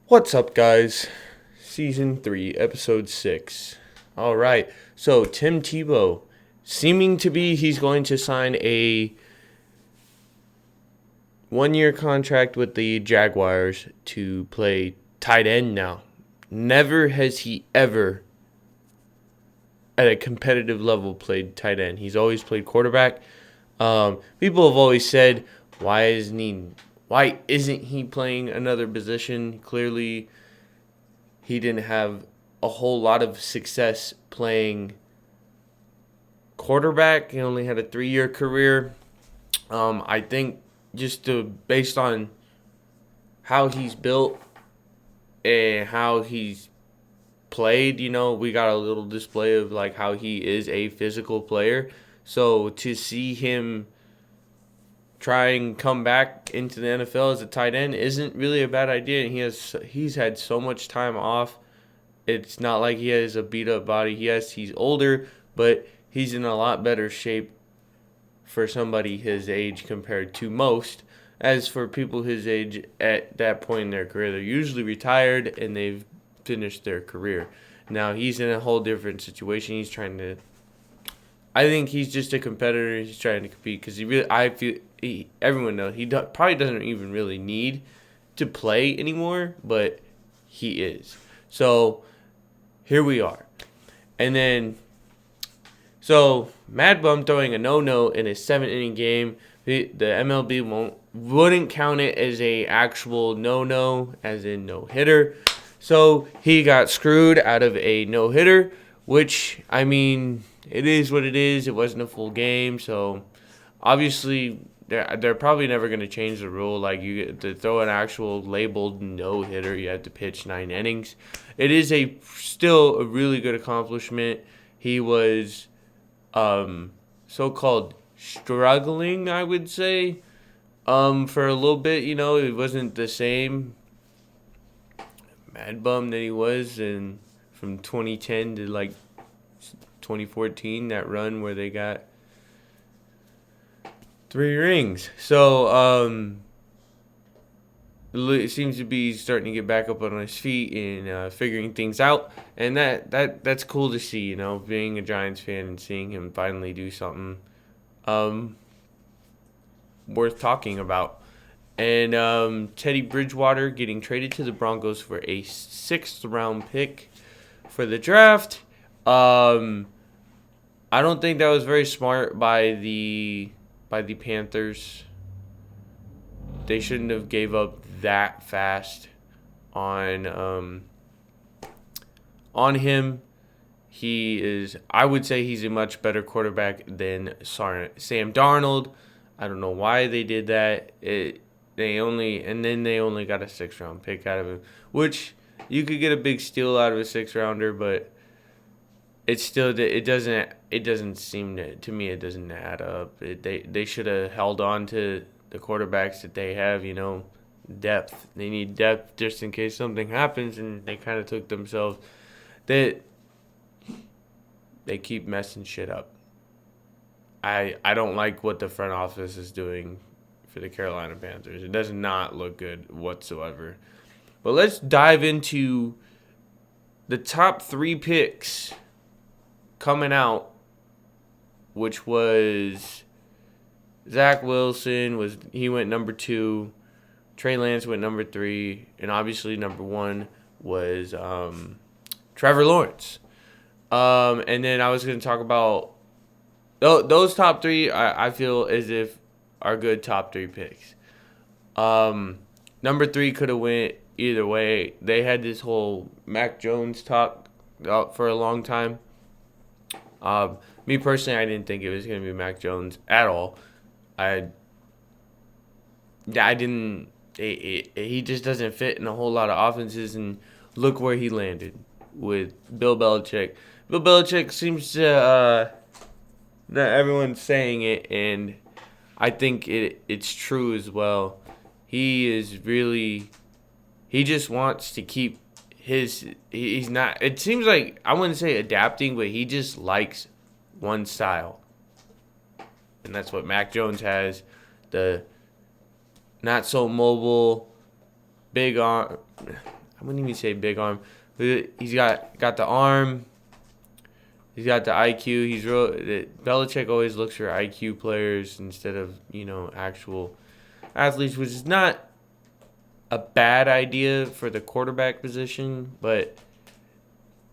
What's up, guys? Season 3, Episode 6. Alright, so Tim Tebow, seeming to be he's going to sign a 1-year contract with the Jaguars to play tight end now. Never has he ever, at a competitive level, played tight end. He's always played quarterback. People have always said, why isn't he playing another position? Clearly, he didn't have a whole lot of success playing quarterback. He only had a 3-year career. I think based on how he's built and how he's played, we got a little display of like how he is a physical player. So to see him try and come back into the NFL as a tight end isn't really a bad idea. And he's had so much time off. It's not like he has a beat up body. Yes, he's older, but he's in a lot better shape for somebody his age compared to most. As for people his age at that point in their career, they're usually retired and they've finished their career. Now he's in a whole different situation. I think he's just a competitor. He's trying to compete because everyone knows probably doesn't even really need to play anymore, but he is. So here we are. And then, so Mad Bum throwing a no-no in a 7-inning game. The MLB wouldn't count it as a actual no-no, as in no-hitter. So he got screwed out of a no-hitter, which, I mean, it is what it is. It wasn't a full game, so obviously they're probably never going to change the rule. Like, you get to throw an actual labeled no-hitter, you have to pitch 9 innings. It is still a really good accomplishment. He was so-called struggling, I would say, for a little bit. It wasn't the same Mad Bum that he was from 2010 to like 2014, that run where they got 3 rings. So it seems to be starting to get back up on his feet and figuring things out, and that's cool to see. Being a Giants fan and seeing him finally do something worth talking about. And Teddy Bridgewater getting traded to the Broncos for a 6th round pick for the draft. I don't think that was very smart by the Panthers. They shouldn't have gave up that fast on him. I would say he's a much better quarterback than Sam Darnold. I don't know why they did that. They only got a 6th round pick out of him, which you could get a big steal out of a 6th rounder, but it doesn't seem to me, it doesn't add up. They should have held on to the quarterbacks that they have. Depth. They need depth just in case something happens, and they kind of took themselves. They keep messing shit up. I don't like what the front office is doing for the Carolina Panthers. It does not look good whatsoever. But let's dive into the top 3 picks coming out, which was Zach Wilson. He went number 2. Trey Lance went number 3. And obviously number 1 was Trevor Lawrence. And then I was going to talk about those top 3, I feel as if are good top 3 picks. Number 3 could have went either way. They had this whole Mac Jones talk for a long time. Me personally, I didn't think it was going to be Mac Jones at all. I didn't. He just doesn't fit in a whole lot of offenses, and look where he landed with Bill Belichick. Bill Belichick seems to that everyone's saying it, and I think it's true as well. He just wants to keep he's not, it seems like, I wouldn't say adapting, but he just likes one style. And that's what Mac Jones has. The not so mobile, big arm. I wouldn't even say big arm. He's got the arm. He's got the IQ. He's real. Belichick always looks for IQ players instead of actual athletes, which is not a bad idea for the quarterback position, but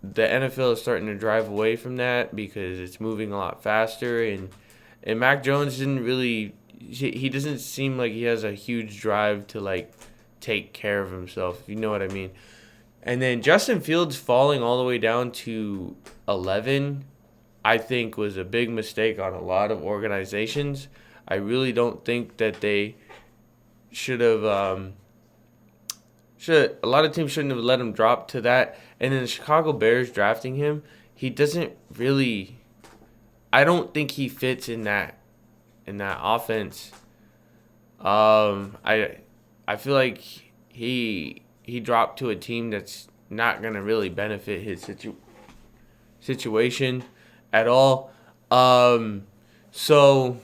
the NFL is starting to drive away from that because it's moving a lot faster, and Mac Jones didn't really. He doesn't seem like he has a huge drive to like take care of himself. If you know what I mean. And then Justin Fields falling all the way down to 11, I think was a big mistake on a lot of organizations. I really don't think that they should have. A lot of teams shouldn't have let him drop to that. And then the Chicago Bears drafting him, he doesn't really. I don't think he fits in that offense. I feel like he dropped to a team that's not gonna really benefit his situation at all. So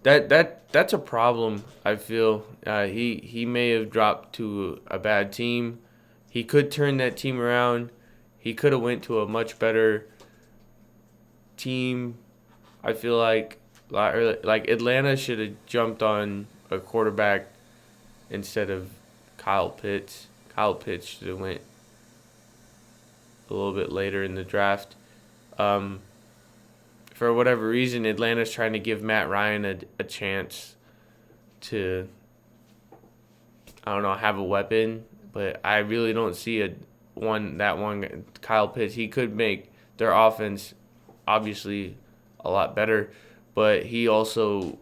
that's a problem. I feel he may have dropped to a bad team. He could turn that team around. He could have went to a much better team. I feel like Atlanta should have jumped on a quarterback instead of Kyle Pitts. Kyle Pitts should have went a little bit later in the draft. For whatever reason, Atlanta's trying to give Matt Ryan a chance to, I don't know, have a weapon. But I really don't see Kyle Pitts. He could make their offense obviously a lot better, but he's the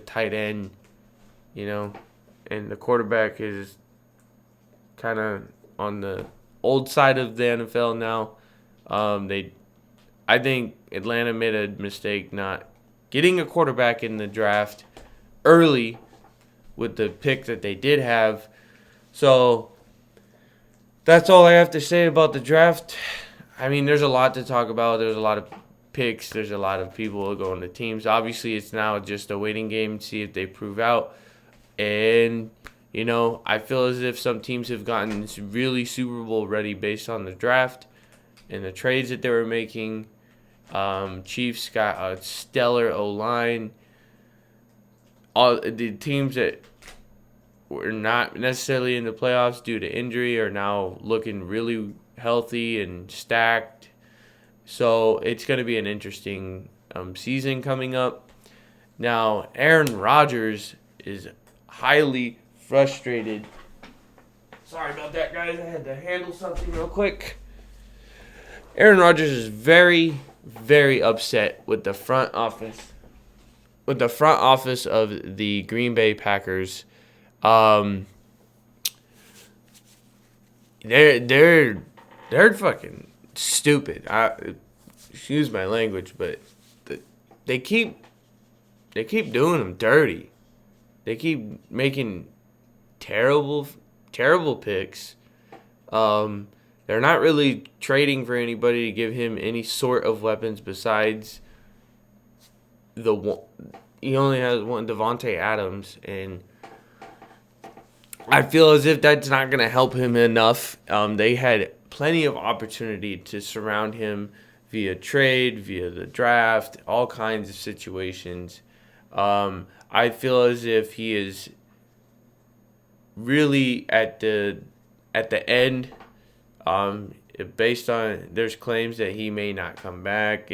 tight end, and the quarterback is kind of on the old side of the NFL now. I think Atlanta made a mistake not getting a quarterback in the draft early with the pick that they did have. So that's all I have to say about the draft. I mean, there's a lot to talk about. There's a lot of picks. There's a lot of people going to teams. Obviously, it's now just a waiting game to see if they prove out. And, I feel as if some teams have gotten really Super Bowl ready based on the draft and the trades that they were making. Chiefs got a stellar O-line. All the teams that were not necessarily in the playoffs due to injury are now looking really healthy and stacked. So it's going to be an interesting season coming up. Now, Aaron Rodgers is highly frustrated. Sorry about that, guys. I had to handle something real quick. Aaron Rodgers is very, very upset with the front office. With the front office of the Green Bay Packers. They're fucking stupid. Excuse my language, but they keep doing them dirty. They keep making terrible picks. They're not really trading for anybody to give him any sort of weapons besides the one. He only has one, Devontae Adams, and I feel as if that's not going to help him enough. They had plenty of opportunity to surround him via trade, via the draft, all kinds of situations. I feel as if he is really at the end. Based on there's claims that he may not come back.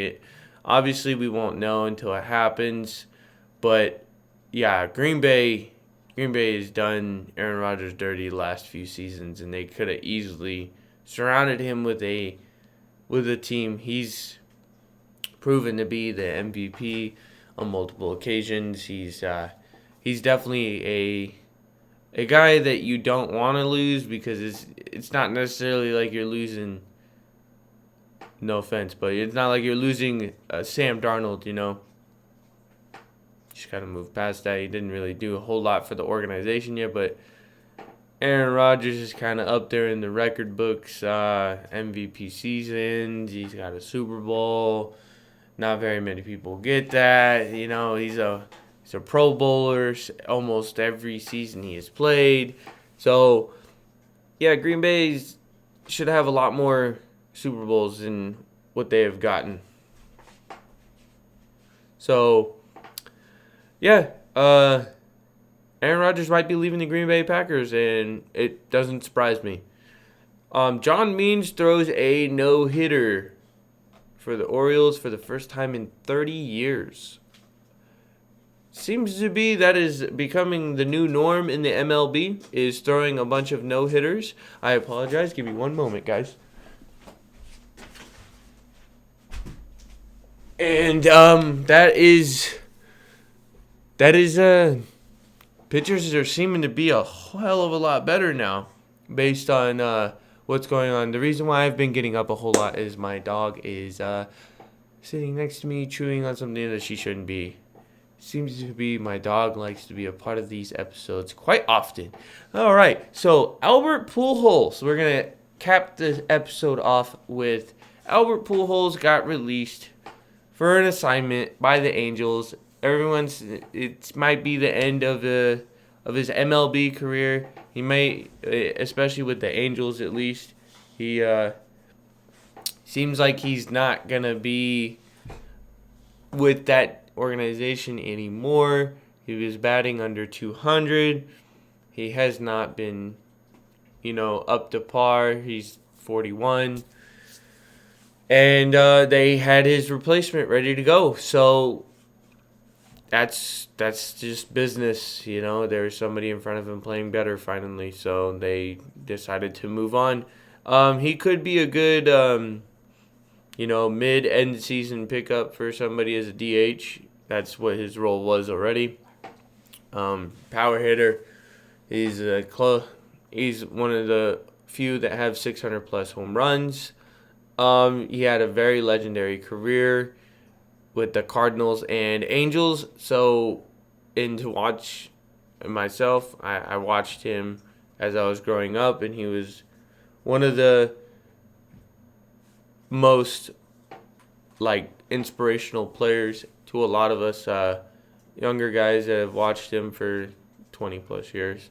Obviously we won't know until it happens. But yeah, Green Bay has done Aaron Rodgers dirty the last few seasons, and they could have easily surrounded him with a team. He's proven to be the MVP on multiple occasions. He's definitely a guy that you don't want to lose because it's not necessarily like you're losing. No offense, but it's not like you're losing Sam Darnold. Just gotta move past that. He didn't really do a whole lot for the organization yet, but Aaron Rodgers is kind of up there in the record books. MVP seasons. He's got a Super Bowl. Not very many people get that. He's a Pro Bowler almost every season he has played. So, yeah, Green Bay should have a lot more Super Bowls than what they have gotten. So, yeah, Aaron Rodgers might be leaving the Green Bay Packers, and it doesn't surprise me. John Means throws a no-hitter for the Orioles for the first time in 30 years. Seems to be that is becoming the new norm in the MLB, is throwing a bunch of no-hitters. I apologize. Give me one moment, guys. And pitchers are seeming to be a hell of a lot better now based on what's going on. The reason why I've been getting up a whole lot is my dog is sitting next to me chewing on something that she shouldn't be. Seems to be my dog likes to be a part of these episodes quite often. All right, so Albert Pujols. We're going to cap this episode off with Albert Pujols got released for an assignment by the Angels. It might be the end of his MLB career. He may, especially with the Angels at least, he seems like he's not going to be with that organization anymore. He was batting under 200. He has not been, up to par. He's 41. And they had his replacement ready to go. So that's just business, There's somebody in front of him playing better finally. So they decided to move on. He could be a good, mid-end season pickup for somebody as a DH. That's what his role was already. Power hitter. He's one of the few that have 600 plus home runs. He had a very legendary career with the Cardinals and Angels. So, and to watch myself, I watched him as I was growing up, and he was one of the most inspirational players to a lot of us younger guys that have watched him for 20 plus years.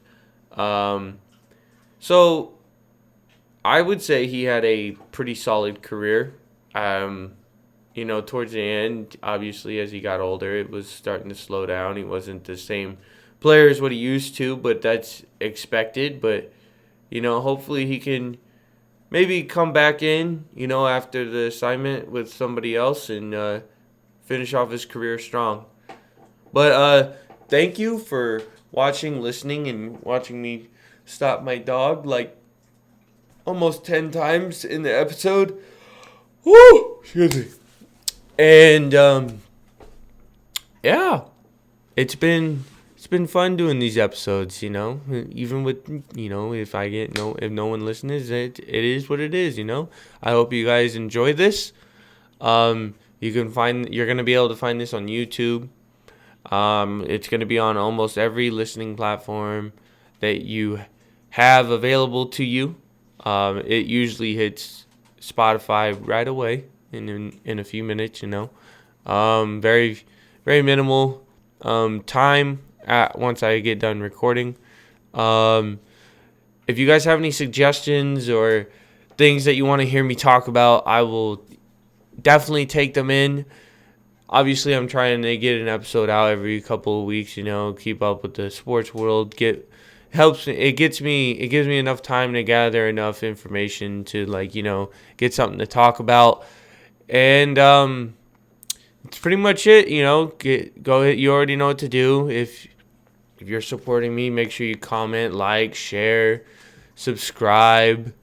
So I would say he had a pretty solid career. Towards the end, obviously as he got older, it was starting to slow down. He wasn't the same player as what he used to, but that's expected. But hopefully he can maybe come back in, after the assignment with somebody else and finish off his career strong. But thank you for watching, listening, and watching me stop my dog almost 10 times in the episode. Woo! Excuse me. And yeah, it's been fun doing these episodes, even with, if no one listens, it is what it is, I hope you guys enjoy this. You're going to be able to find this on YouTube. It's going to be on almost every listening platform that you have available to you. It usually hits Spotify right away in a few minutes, very, very minimal time once I get done recording. If you guys have any suggestions or things that you want to hear me talk about, I will definitely take them in. Obviously, I'm trying to get an episode out every couple of weeks, keep up with the sports world. It gives me enough time to gather enough information to get something to talk about. And it's pretty much it, go ahead, you already know what to do. If you're supporting me, make sure you comment, like, share, subscribe.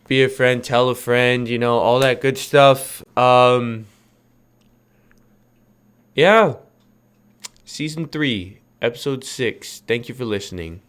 Be a friend, tell a friend, all that good stuff. Yeah. Season 3, Episode 6. Thank you for listening.